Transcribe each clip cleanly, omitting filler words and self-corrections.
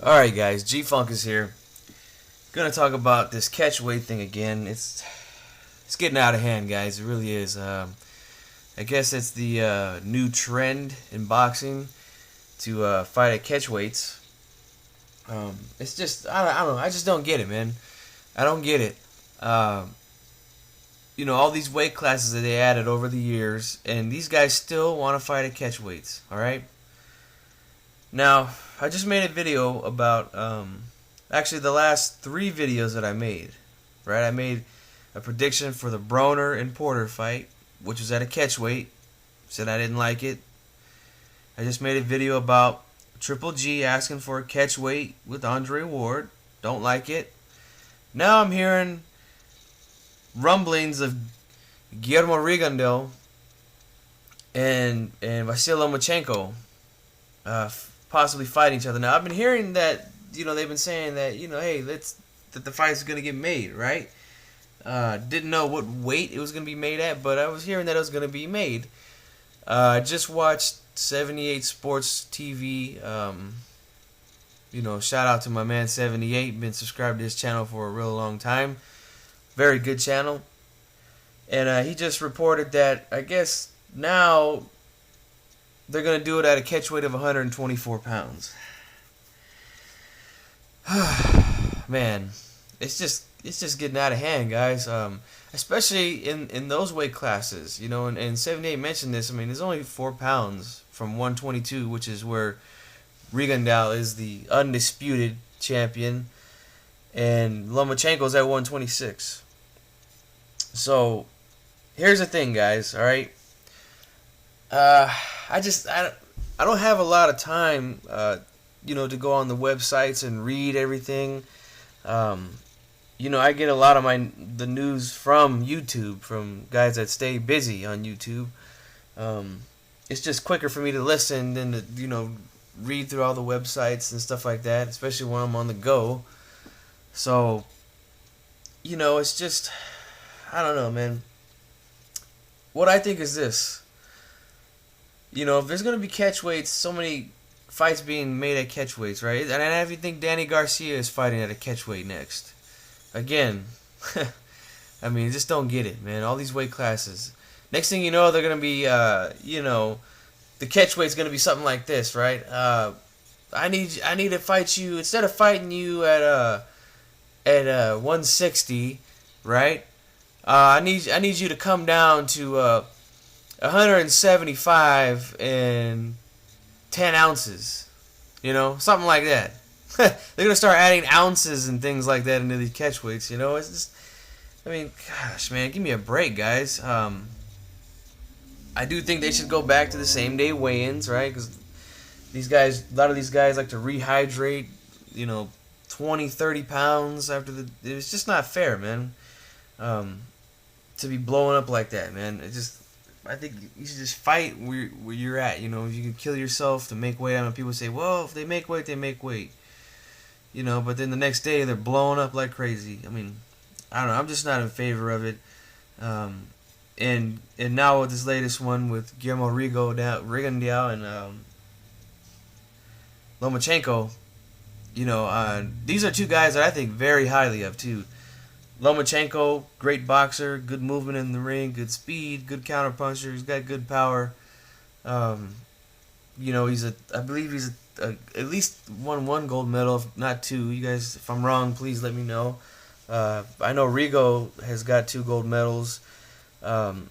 Alright guys, G-Funk is here. Gonna talk about this catch weight thing again. It's getting out of hand, guys. It really is. I guess it's the new trend in boxing to fight at catch weights. It's just I don't know. I just don't get it, man. I don't get it. All these weight classes that they added over the years, and these guys still want to fight at catch weights. All right. Now, I just made a video about actually the last 3 videos that I made. Right, I made a prediction for the Broner and Porter fight, which was at a catch weight. Said I didn't like it. I just made a video about Triple G asking for a catch weight with Andre Ward. Don't like it. Now I'm hearing rumblings of Guillermo Rigondeaux and Vasyl Lomanchenko possibly fighting each other. Now I've been hearing that they've been saying that hey, that the fight's gonna get made, right? Didn't know what weight it was gonna be made at, but I was hearing that it was gonna be made. I just watched 78 Sports TV. Shout out to my man 78. Been subscribed to his channel for a real long time. Very good channel. And he just reported that I guess now they're gonna do it at a catch weight of 124 pounds. Man, it's just getting out of hand, guys. Especially in those weight classes, and 78 mentioned this. I mean, there's only 4 pounds from 122, which is where Rigondeaux is the undisputed champion, and Lomachenko's at 126. So here's the thing, guys. All right, I don't have a lot of time, to go on the websites and read everything. I get a lot of the news from YouTube, from guys that stay busy on YouTube. It's just quicker for me to listen than to, read through all the websites and stuff like that, especially when I'm on the go. So, it's just, I don't know, man. What I think is this. If there's going to be catch weights, so many fights being made at catch weights, right? And I even think Danny Garcia is fighting at a catch weight next. Again, I mean, just don't get it, man. All these weight classes. Next thing you know, they're going to be, the catch weight's going to be something like this, right? I need to fight you, instead of fighting you at 160, right? I need you to come down to 175 and 10 ounces, something like that. They're gonna start adding ounces and things like that into these catch weights. It's just, I mean, gosh, man, give me a break, guys. I do think they should go back to the same day weigh-ins, right? Because a lot of these guys like to rehydrate, 20, 30 pounds after it's just not fair, man. To be blowing up like that, man. I think you should just fight where you're at. You can kill yourself to make weight. I mean, people say, well, if they make weight, they make weight. But then the next day they're blowing up like crazy. I mean, I don't know. I'm just not in favor of it. And now with this latest one with Guillermo Rigondeaux and Lomachenko, these are 2 guys that I think very highly of too. Lomachenko, great boxer, good movement in the ring, good speed, good counterpuncher. He's got good power. I believe he's at least won 1 gold medal, if not 2. You guys, if I'm wrong, please let me know. I know Rigo has got 2 gold medals, and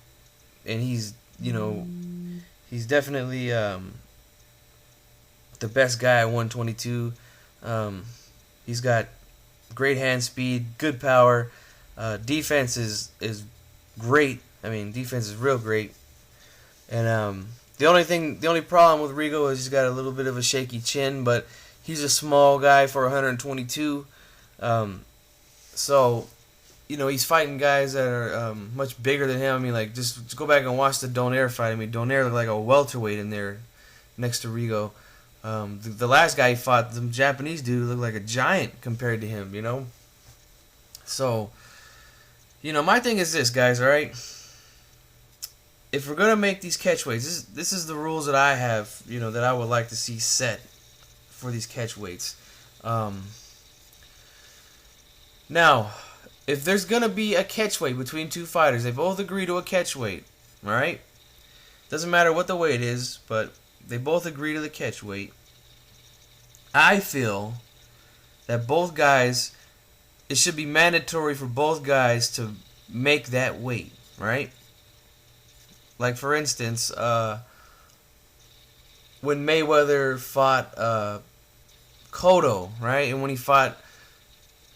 he's definitely the best guy at 122. He's got great hand speed, good power. Defense is great. I mean, defense is real great. And the only problem with Rigo is he's got a little bit of a shaky chin, but he's a small guy for 122. So, he's fighting guys that are much bigger than him. I mean, like, just go back and watch the Donaire fight. I mean, Donaire looked like a welterweight in there next to Rigo. The last guy he fought, the Japanese dude, looked like a giant compared to him, So, my thing is this, guys, alright? If we're going to make these catch weights, this is the rules that I have, that I would like to see set for these catch weights. Um, Now, if there's gonna be a catch weight between two fighters, they both agree to a catch weight, all right? Doesn't matter what the weight is, but they both agree to the catch weight. I feel that both guys, it should be mandatory for both guys to make that weight, right? Like for instance, when Mayweather fought Cotto, right, and when he fought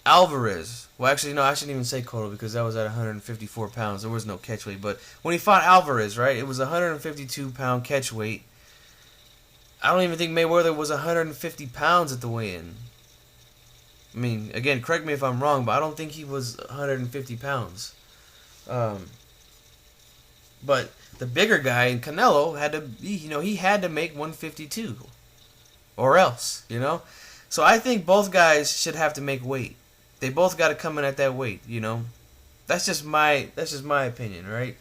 Alvarez. Well, actually, no, I shouldn't even say Cotto because that was at 154 pounds. There was no catch weight. But when he fought Alvarez, right, it was 152-pound catch weight. I don't even think Mayweather was 150 pounds at the weigh-in. I mean, again, correct me if I'm wrong, but I don't think he was 150 pounds. But the bigger guy in Canelo had to, he had to make 152, or else, So I think both guys should have to make weight. They both got to come in at that weight, That's just my opinion, right?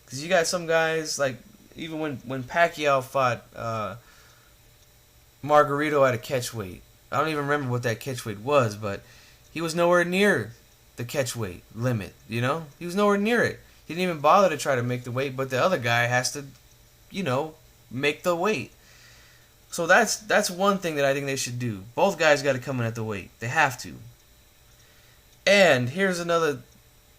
Because you got some guys like even when Pacquiao fought Margarito at a catch weight. I don't even remember what that catch weight was, but he was nowhere near the catch weight limit. He was nowhere near it. He didn't even bother to try to make the weight, but the other guy has to, make the weight. So that's one thing that I think they should do. Both guys got to come in at the weight. They have to. And here's another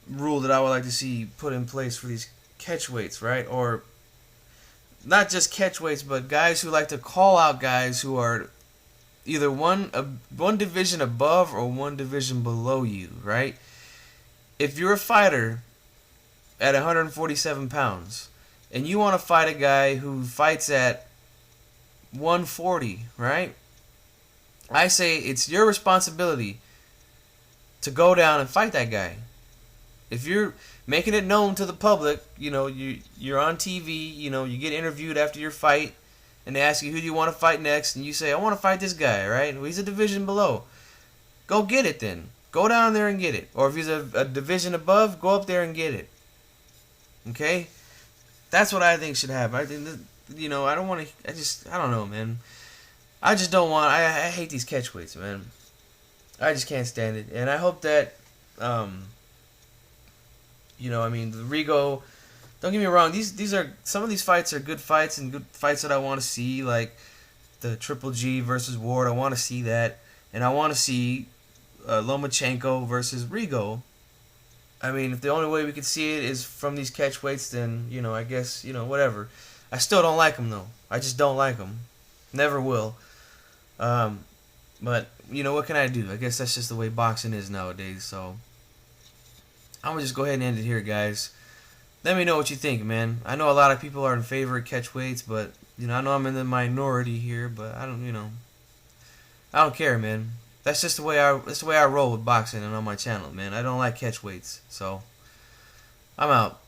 rule that I would like to see put in place for these catch weights, right? Or not just catch weights, but guys who like to call out guys who are either one division above or one division below you, right? If you're a fighter at 147 pounds and you want to fight a guy who fights at 140, right? I say it's your responsibility to go down and fight that guy. If you're making it known to the public, you're on TV, you get interviewed after your fight, and they ask you who do you want to fight next, and you say, I want to fight this guy, right? Well, he's a division below. Go get it then. Go down there and get it. Or if he's a division above, go up there and get it. Okay? That's what I think should happen. I think, I don't want to, I don't know, man. I just don't want, I hate these catch weights, man. I just can't stand it. And I hope that, the Rigo, don't get me wrong, these are, some of these fights are good fights and good fights that I want to see, like the Triple G versus Ward. I want to see that. And I want to see Lomachenko versus Rigo. I mean, if the only way we could see it is from these catch weights, then, I guess, whatever. I still don't like them, though. I just don't like them. Never will. But, what can I do? I guess that's just the way boxing is nowadays, so I'm going to just go ahead and end it here, guys. Let me know what you think, man. I know a lot of people are in favor of catch weights, but, I know I'm in the minority here, but I don't care, man. That's just the way I roll with boxing and on my channel, man. I don't like catch weights, so I'm out.